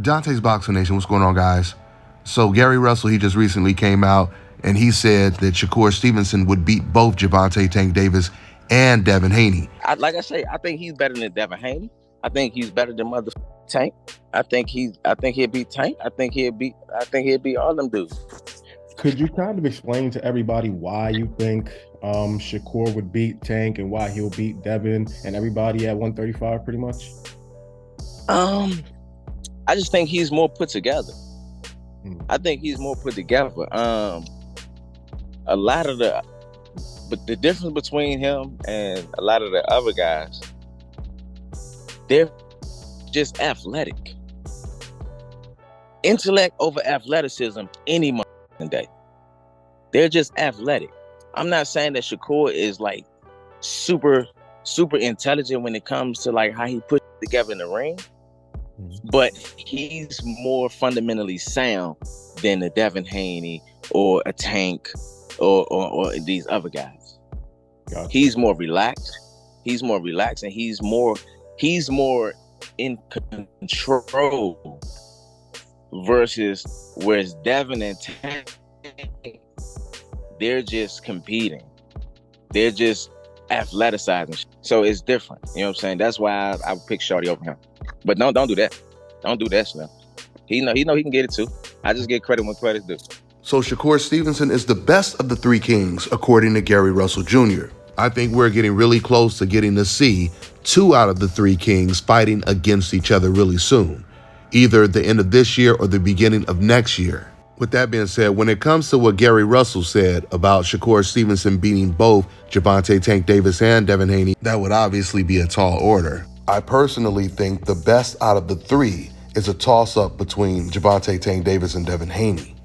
Dante's Boxing Nation, what's going on, guys? So Gary Russell, he just recently came out and he said that Shakur Stevenson would beat both Gervonta Tank Davis and Devin Haney. Like I say, I think he's better than Devin Haney. I think he's better than Tank. I think he'll beat Tank. I think he'll beat all them dudes. Could you kind of explain to everybody why you think Shakur would beat Tank and why he'll beat Devin and everybody at 135 pretty much? I just think he's more put together. I think he's more put together. But the difference between him and a lot of the other guys, they're just athletic. Intellect over athleticism any day. They're just athletic. I'm not saying that Shakur is like super intelligent when it comes to like how he puts it together in the ring, but he's more fundamentally sound than a Devin Haney or a Tank or these other guys. Gotcha. He's more relaxed. And he's more in control whereas Devin and Tank, they're just competing. They're just athleticizing. So it's different. You know what I'm saying? That's why I would pick Shorty over him. But don't do that. Don't do that, Slim. He know he can get it too. I just get credit when credit's due. So Shakur Stevenson is the best of the three kings, according to Gary Russell Jr. I think we're getting really close to getting to see two out of the three kings fighting against each other really soon, either the end of this year or the beginning of next year. With that being said, when it comes to what Gary Russell said about Shakur Stevenson beating both Gervonta Tank Davis and Devin Haney, that would obviously be a tall order. I personally think the best out of the three is a toss-up between Gervonta Tank Davis and Devin Haney.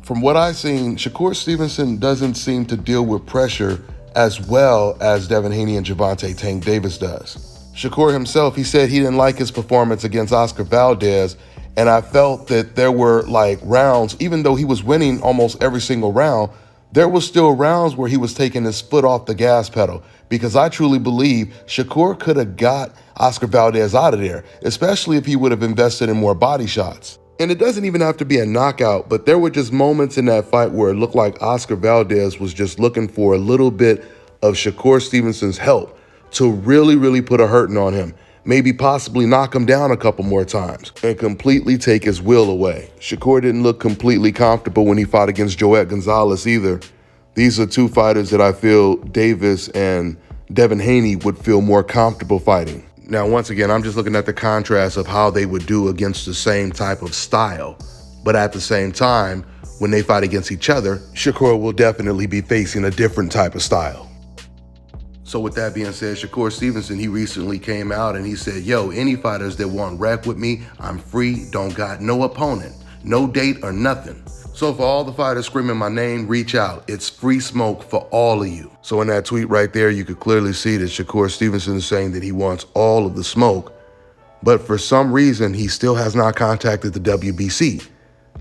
From what I've seen, Shakur Stevenson doesn't seem to deal with pressure as well as Devin Haney and Gervonta Tank Davis does. Shakur himself, he said he didn't like his performance against Oscar Valdez, and I felt that there were like rounds, even though he was winning almost every single round, there was still rounds where he was taking his foot off the gas pedal, because I truly believe Shakur could have got Oscar Valdez out of there, especially if he would have invested in more body shots. And it doesn't even have to be a knockout, but there were just moments in that fight where it looked like Oscar Valdez was just looking for a little bit of Shakur Stevenson's help to really put a hurting on him. Maybe possibly knock him down a couple more times and completely take his will away. Shakur didn't look completely comfortable when he fought against Joet Gonzalez either. These are two fighters that I feel Davis and Devin Haney would feel more comfortable fighting. Now, once again, I'm just looking at the contrast of how they would do against the same type of style. But at the same time, when they fight against each other, Shakur will definitely be facing a different type of style. So with that being said, Shakur Stevenson, he recently came out and he said, yo, any fighters that want rec with me, I'm free, don't got no opponent, no date or nothing. So for all the fighters screaming my name, reach out. It's free smoke for all of you. So in that tweet right there, you could clearly see that Shakur Stevenson is saying that he wants all of the smoke. But for some reason, he still has not contacted the WBC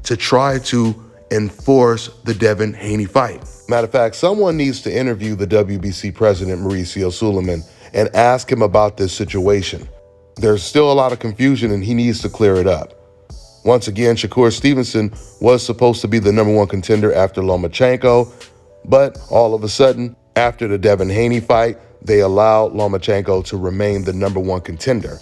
to try to enforce the Devin Haney fight. Matter of fact, someone needs to interview the WBC president, Mauricio Suleiman, and ask him about this situation. There's still a lot of confusion and he needs to clear it up. Once again, Shakur Stevenson was supposed to be the #1 contender after Lomachenko, but all of a sudden, after the Devin Haney fight, they allowed Lomachenko to remain the #1 contender.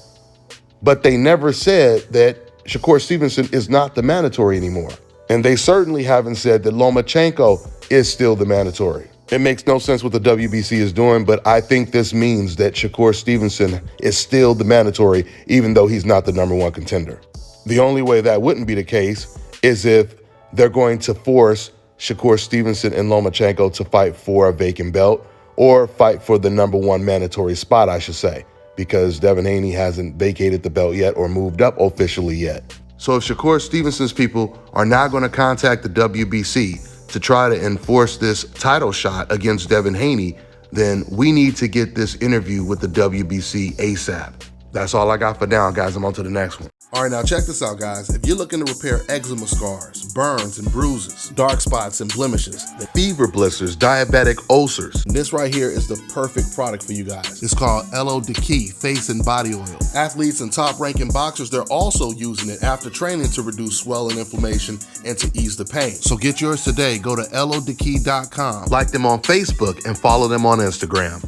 But they never said that Shakur Stevenson is not the mandatory anymore. And they certainly haven't said that Lomachenko is still the mandatory. It makes no sense what the WBC is doing, but I think this means that Shakur Stevenson is still the mandatory, even though he's not the #1 contender. The only way that wouldn't be the case is if they're going to force Shakur Stevenson and Lomachenko to fight for a vacant belt, or fight for the #1 mandatory spot, I should say, because Devin Haney hasn't vacated the belt yet or moved up officially yet. So if Shakur Stevenson's people are not going to contact the WBC to try to enforce this title shot against Devin Haney, then we need to get this interview with the WBC ASAP. That's all I got for now, guys. I'm on to the next one. All right, now check this out, guys. If you're looking to repair eczema scars, burns and bruises, dark spots and blemishes, the fever blisters, diabetic ulcers, this right here is the perfect product for you guys. It's called Elo Key Face and Body Oil. Athletes and top-ranking boxers, they're also using it after training to reduce swelling, inflammation, and to ease the pain. So get yours today. Go to elodekey.com, like them on Facebook, and follow them on Instagram.